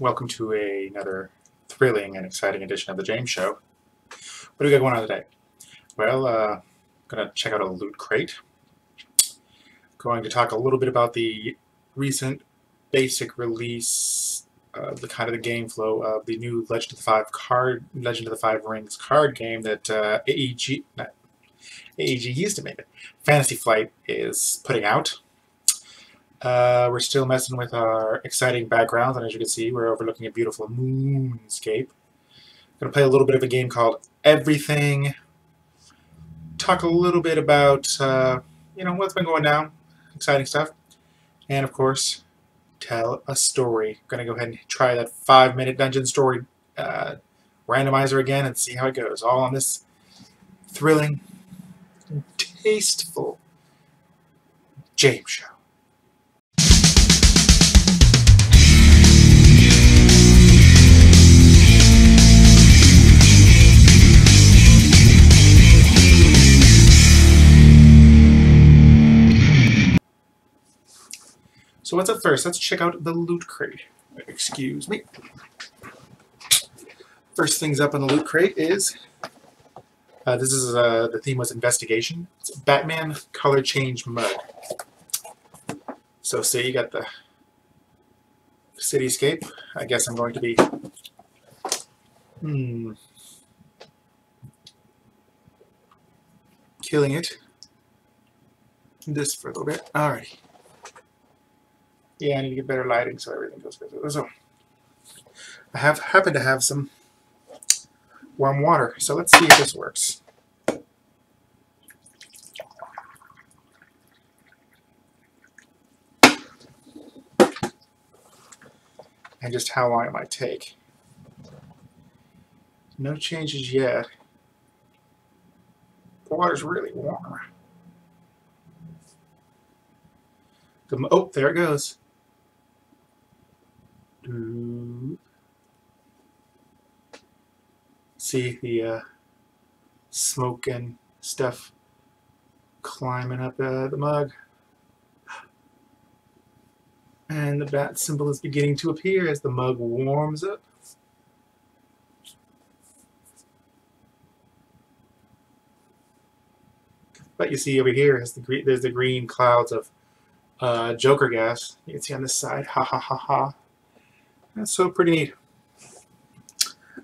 welcome to another thrilling and exciting edition of the James Show. What do we got going on today? Well, going to check out a loot crate. Going to talk a little bit about the recent basic release of the kind of the game flow of the new Legend of the Five Rings card game that AEG used to make it. Fantasy Flight is putting out. We're still messing with our exciting backgrounds, and as you can see, we're overlooking a beautiful moonscape. Going to play a little bit of a game called Everything. Talk a little bit about, what's been going down, exciting stuff, and of course, tell a story. Going to go ahead and try that 5-minute dungeon story randomizer again and see how it goes. All on this thrilling, tasteful James Show. So what's up first? Let's check out the loot crate. Excuse me. First things up on the loot crate is, the theme was investigation. It's a Batman color change mug. So say you got the cityscape. I guess I'm going to be killing it. This for a little bit. Alrighty. Yeah, I need to get better lighting so everything goes good. So I happen to have some warm water, so let's see if this works. And just how long it might take. No changes yet. The water's really warm. Oh, there it goes. See the smoke and stuff climbing up the mug. And the bat symbol is beginning to appear as the mug warms up. But you see over here is there's the green clouds of Joker gas. You can see on this side. Ha ha ha ha. That's so pretty neat.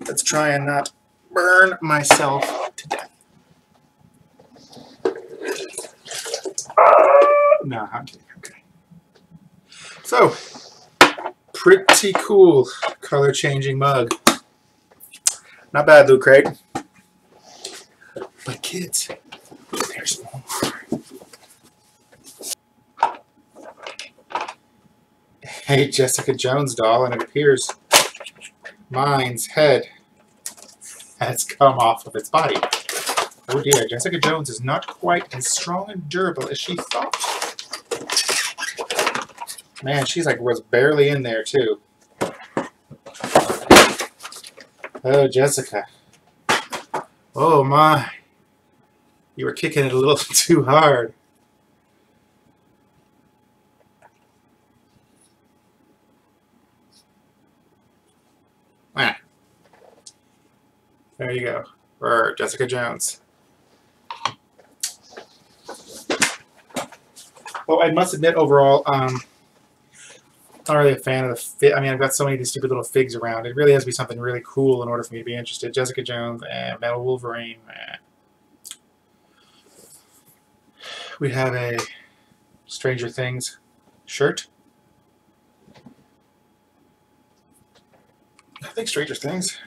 Let's try and not burn myself to death. No, I'm kidding. Okay. So, pretty cool color changing mug. Not bad, loot crate. But kids, there's more. Hey, Jessica Jones doll, and it appears mine's head has come off of its body. Oh dear, Jessica Jones is not quite as strong and durable as she thought. Man, she's like was barely in there too. Oh, Jessica. Oh my. You were kicking it a little too hard. There you go. Or Jessica Jones. Well, I must admit, overall, not really a fan of the fit. I mean, I've got so many of these stupid little figs around. It really has to be something really cool in order for me to be interested. Jessica Jones and Metal Wolverine. We have a Stranger Things shirt. I think Stranger Things.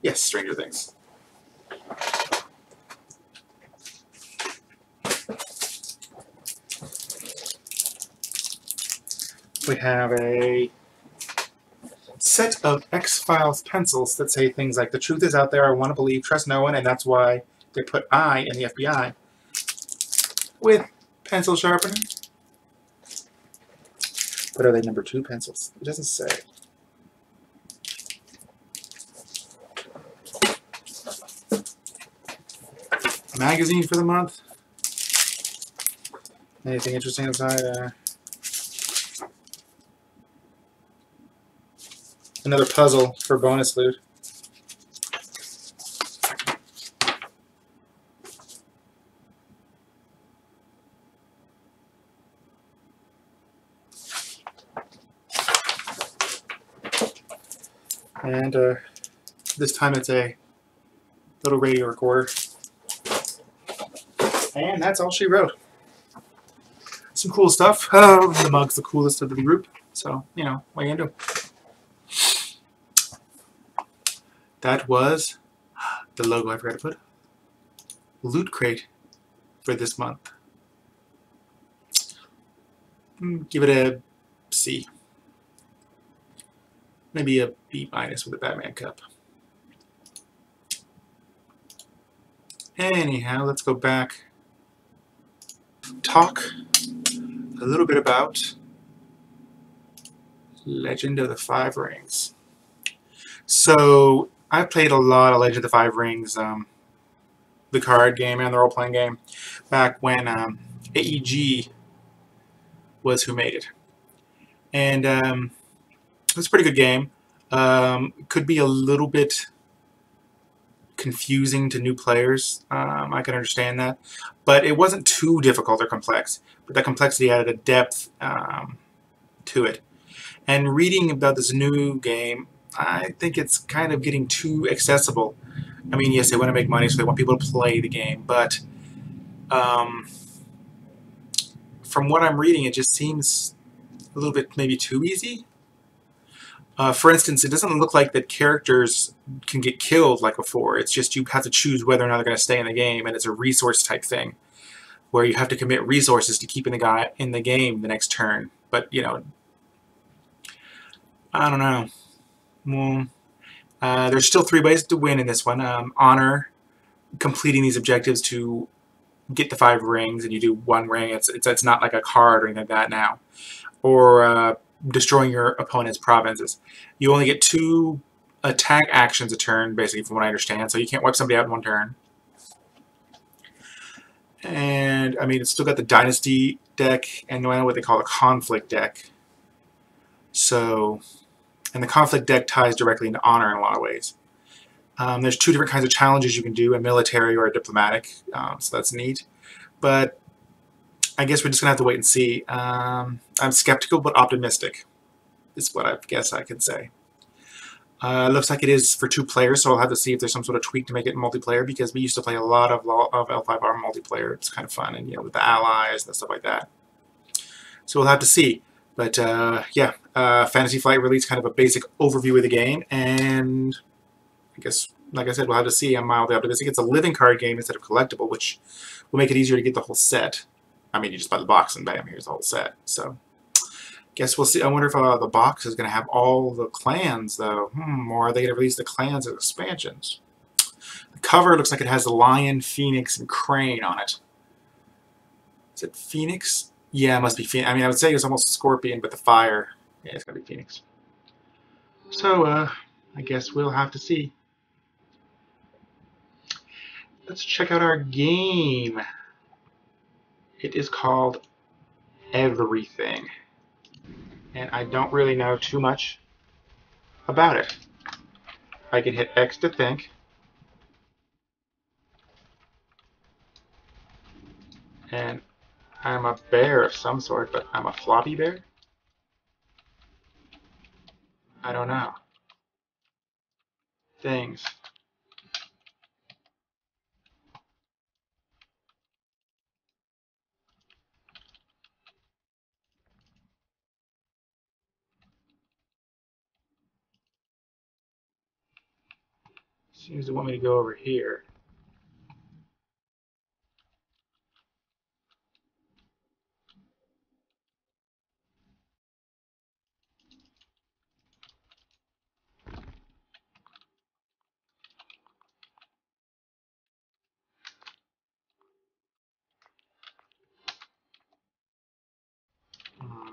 Yes, Stranger Things. We have a set of X-Files pencils that say things like, "The truth is out there, I want to believe, trust no one," and that's why they put I in the FBI. With pencil sharpener. But are they number 2 pencils? It doesn't say. Magazine for the month. Anything interesting inside? Another puzzle for bonus loot. And this time it's a little radio recorder. And that's all she wrote. Some cool stuff. The mug's the coolest of the group. So, you know, what are you going to do? That was the logo I forgot to put. Loot Crate for this month. Give it a C. Maybe a B- with a Batman cup. Anyhow, let's go back. Talk a little bit about Legend of the Five Rings. So I've played a lot of Legend of the Five Rings, the card game and the role-playing game, back when AEG was who made it. And it's a pretty good game. Could be a little bit confusing to new players. I can understand that. But it wasn't too difficult or complex. But that complexity added a depth to it. And reading about this new game, I think it's kind of getting too accessible. I mean, yes, they want to make money, so they want people to play the game. But from what I'm reading, it just seems a little bit maybe too easy. For instance, it doesn't look like that characters can get killed like before. It's just you have to choose whether or not they're going to stay in the game, and it's a resource type thing where you have to commit resources to keeping the guy in the game the next turn. But, you know, I don't know. Well, there's still 3 ways to win in this one. Honor, completing these objectives to get the 5 rings, and you do 1 ring. It's not like a card or anything like that now. Or destroying your opponent's provinces. You only get 2 attack actions a turn, basically, from what I understand. So you can't wipe somebody out in 1 turn. And, I mean, it's still got the Dynasty deck and what they call a Conflict deck. So, and the Conflict deck ties directly into Honor in a lot of ways. There's 2 different kinds of challenges you can do, a military or a diplomatic, so that's neat. But I guess we're just going to have to wait and see. I'm skeptical but optimistic, is what I guess I can say. Looks like it is for 2 players, so I'll have to see if there's some sort of tweak to make it multiplayer, because we used to play a lot of L5R multiplayer. It's kind of fun, and, you know, with the allies and stuff like that. So we'll have to see. But yeah, Fantasy Flight released kind of a basic overview of the game, and I guess, like I said, we'll have to see. I'm mildly optimistic. It's a living card game instead of collectible, which will make it easier to get the whole set. I mean, you just buy the box and bam, here's the whole set. So, guess we'll see. I wonder if the box is going to have all the clans, though. Or are they going to release the clans as expansions? The cover looks like it has the lion, phoenix, and crane on it. Is it phoenix? Yeah, it must be phoenix. I mean, I would say it's almost scorpion, but the fire. Yeah, it's going to be phoenix. So, I guess we'll have to see. Let's check out our game. It is called Everything. And I don't really know too much about it. I can hit X to think. And I'm a bear of some sort, but I'm a floppy bear? I don't know. Things. Seems to want me to go over here. Hmm.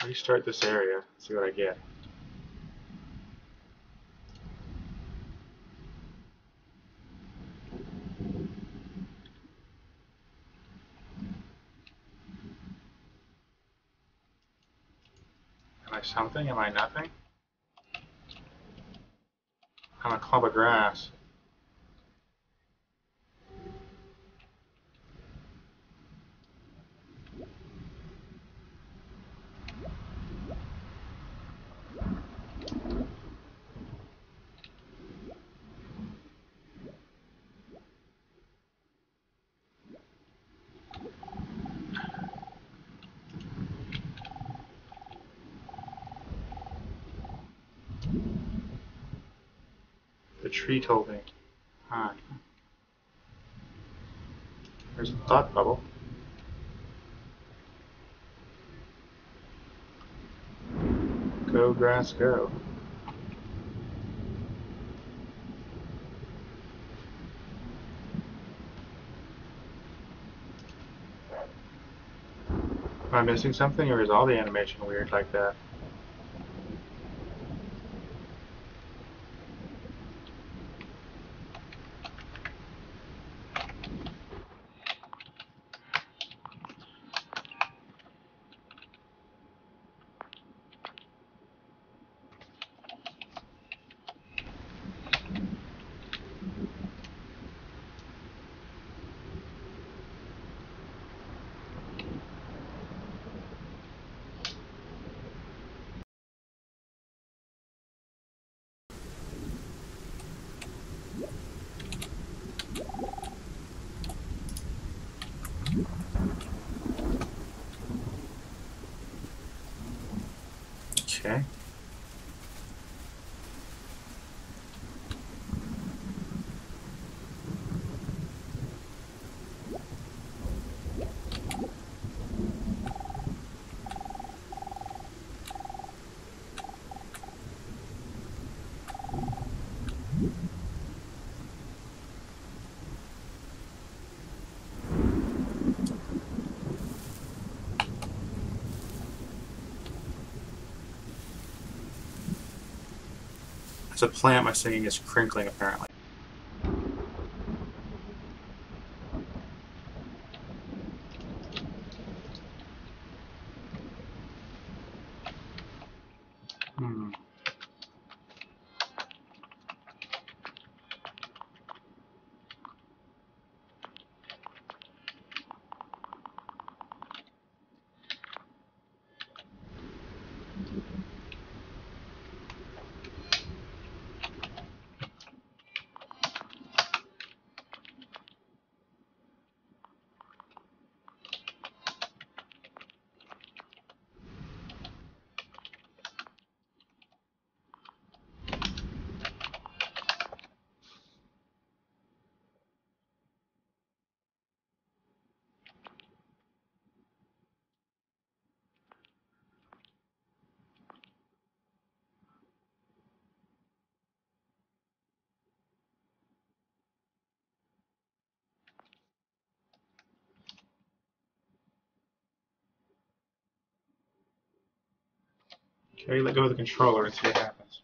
Restart this area. See what I get. I something? Am I nothing? I'm a clump of grass. The tree told me. Huh. There's a thought bubble. Go, grass, go. Am I missing something, or is all the animation weird like that? Okay. As a plant, my singing is crinkling, apparently. Hmm. Okay, let go of the controller and see what happens.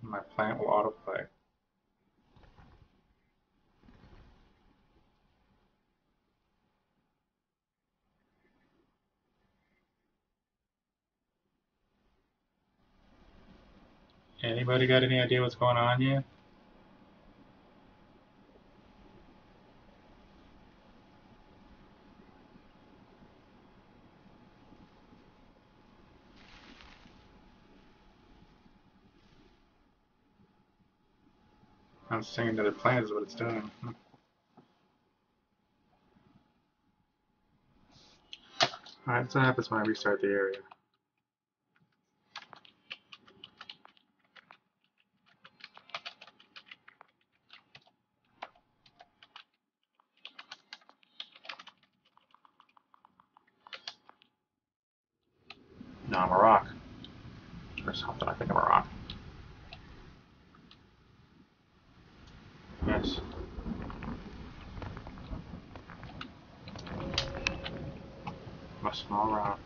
My plant will autoplay. Anybody got any idea what's going on yet? I'm singing to the plant is what it's doing. Alright, that's what happens when I restart the area. No, I'm a rock. Or something, I think I'm a rock. Yes. I'm a small rock.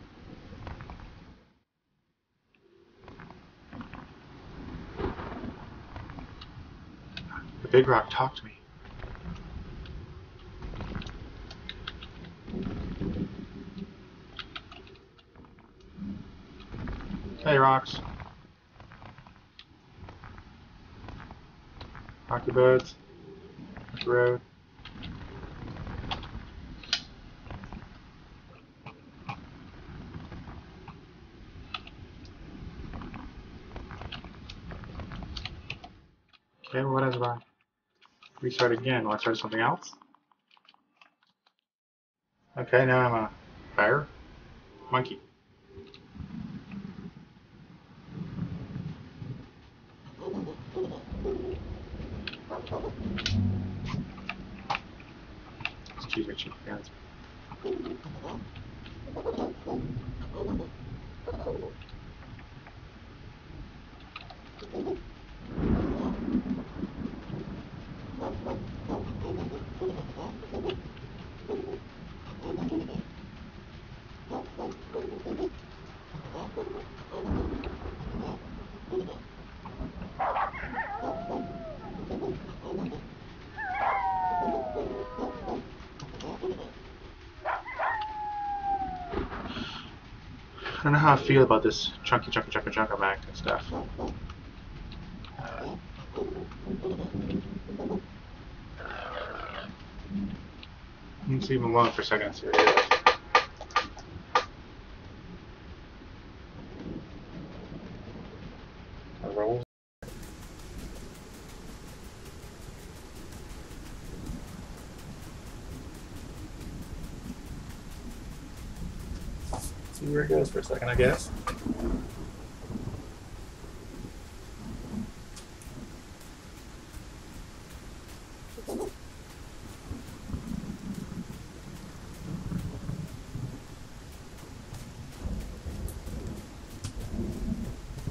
The big rock talked to me. Hey, rocks. Rocky beds. Road. Okay, well, what if I restart again? Will I start something else? Okay, now I'm a fire monkey. Excuse me, chicken guys. I don't know how I feel about this chunky back and stuff. Let's leave him alone for a second and see what he does. Roll. See where it goes for a second, I guess.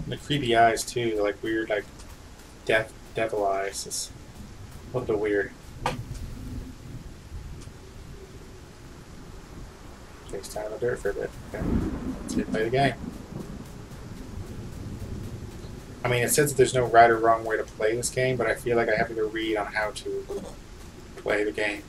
The creepy eyes too, they're like weird, like devil eyes. It's a little bit weird. Takes time in the dirt for a bit. Okay, let's get play the game. I mean, it says that there's no right or wrong way to play this game, but I feel like I have to go read on how to play the game.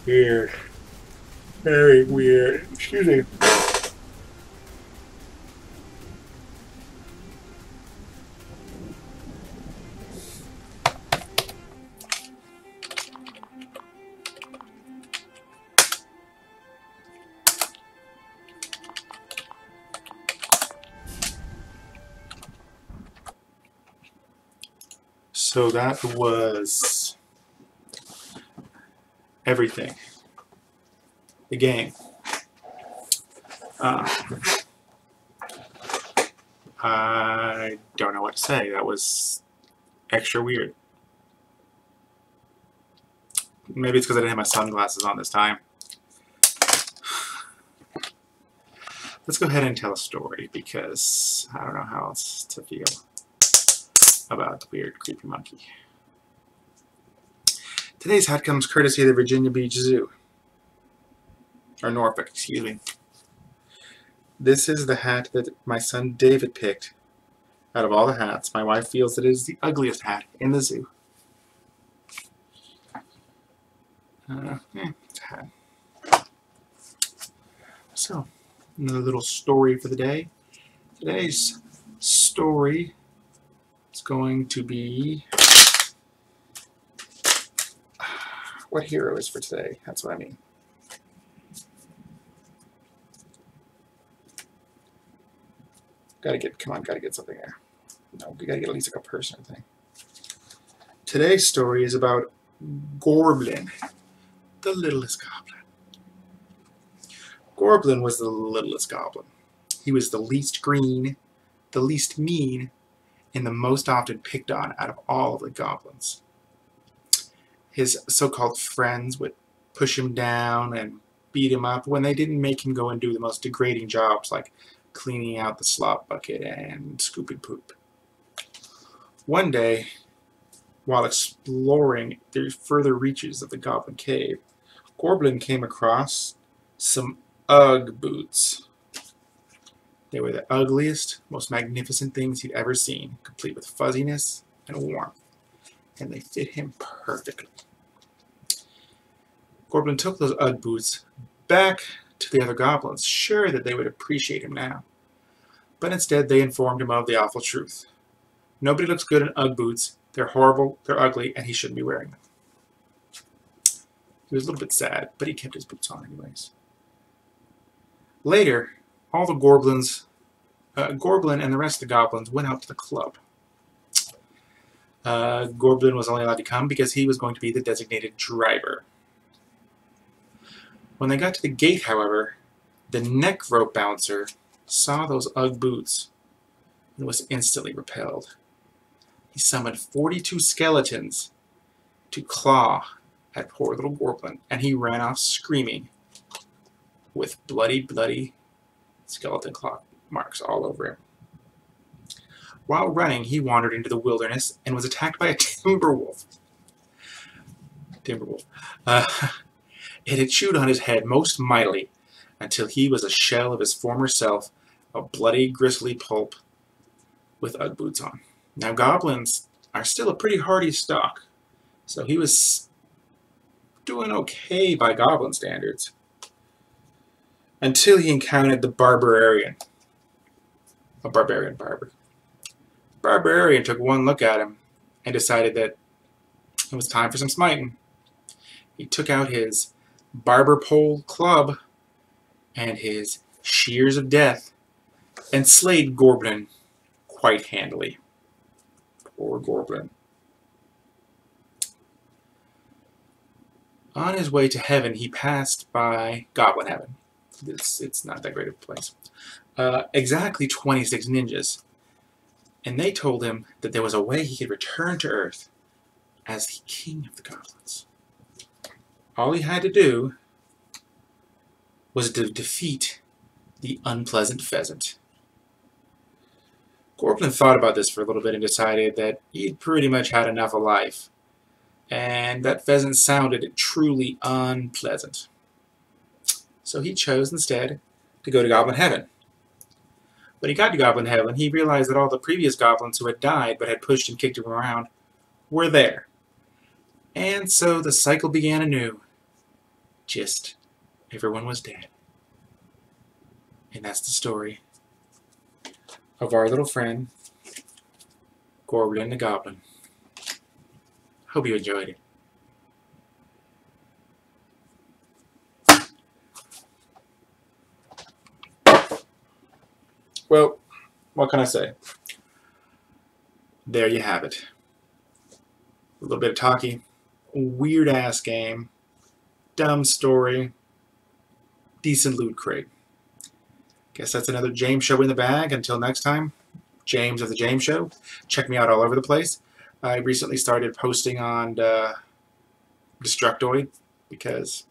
Weird. Very weird. Excuse me. So that was everything. The game. I don't know what to say. That was extra weird. Maybe it's because I didn't have my sunglasses on this time. Let's go ahead and tell a story because I don't know how else to feel about the weird, creepy monkey. Today's hat comes courtesy of the Virginia Beach Zoo. Or Norfolk, excuse me. This is the hat that my son David picked out of all the hats. My wife feels that it is the ugliest hat in the zoo. It's a hat. So, another little story for the day. Today's story is going to be what hero is for today. That's what I mean. Gotta get something there. No, we gotta get at least like a person thing. Today's story is about Gorblin, the littlest goblin. Gorblin was the littlest goblin. He was the least green, the least mean, and the most often picked on out of all of the goblins. His so-called friends would push him down and beat him up when they didn't make him go and do the most degrading jobs like cleaning out the slop bucket and scooping poop. One day, while exploring the further reaches of the goblin cave, Gorblin came across some Ugg boots. They were the ugliest, most magnificent things he'd ever seen, complete with fuzziness and warmth, and they fit him perfectly. Gorblin took those Ugg boots back to the other goblins, sure that they would appreciate him now. But instead they informed him of the awful truth. Nobody looks good in Ugg boots. They're horrible, they're ugly, and he shouldn't be wearing them. He was a little bit sad, but he kept his boots on anyways. Later, all the Gorblin and the rest of the goblins went out to the club. Gorblin was only allowed to come because he was going to be the designated driver. When they got to the gate, however, the neck rope bouncer saw those Ugg boots and was instantly repelled. He summoned 42 skeletons to claw at poor little Gorblin, and he ran off screaming with bloody skeleton claw marks all over him. While running, he wandered into the wilderness and was attacked by a timber wolf. It had chewed on his head most mightily until he was a shell of his former self, a bloody, grisly pulp with Ugg boots on. Now, goblins are still a pretty hardy stock, so he was doing okay by goblin standards, until he encountered the barbarian. A barbarian barber. Barbarian took one look at him and decided that it was time for some smiting. He took out his barber pole club and his shears of death and slayed Gorblin quite handily. Poor Gorblin. On his way to heaven, he passed by Goblin Heaven. It's not that great of a place. Exactly 26 ninjas. And they told him that there was a way he could return to Earth as the king of the goblins. All he had to do was to defeat the unpleasant pheasant. Gorblin thought about this for a little bit and decided that he'd pretty much had enough of life, and that pheasant sounded truly unpleasant. So he chose instead to go to Goblin Heaven. When he got to Goblin Heaven, he realized that all the previous goblins who had died but had pushed and kicked him around were there. And so the cycle began anew. Just everyone was dead. And that's the story of our little friend, Gorblin the Goblin. Hope you enjoyed it. Well, what can I say? There you have it. A little bit of talky, weird-ass game, dumb story, decent loot crate. Guess that's another James show in the bag. Until next time, James of the James Show. Check me out all over the place. I recently started posting on Destructoid because,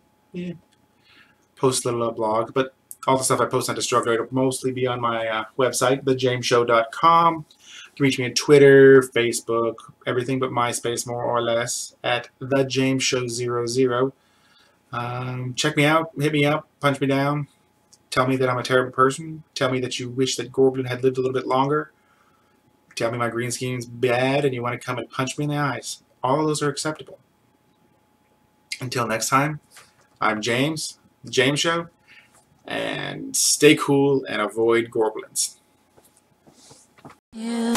post a little blog, but all the stuff I post on Destructoid will mostly be on my website, thejameshow.com. You can reach me on Twitter, Facebook, everything but MySpace, more or less, at thejamesshow00. Check me out, hit me up, punch me down, tell me that I'm a terrible person, tell me that you wish that Gorblin had lived a little bit longer, tell me my green scheme's bad and you want to come and punch me in the eyes. All of those are acceptable. Until next time, I'm James, The James Show, and stay cool and avoid Gorblins. Yeah.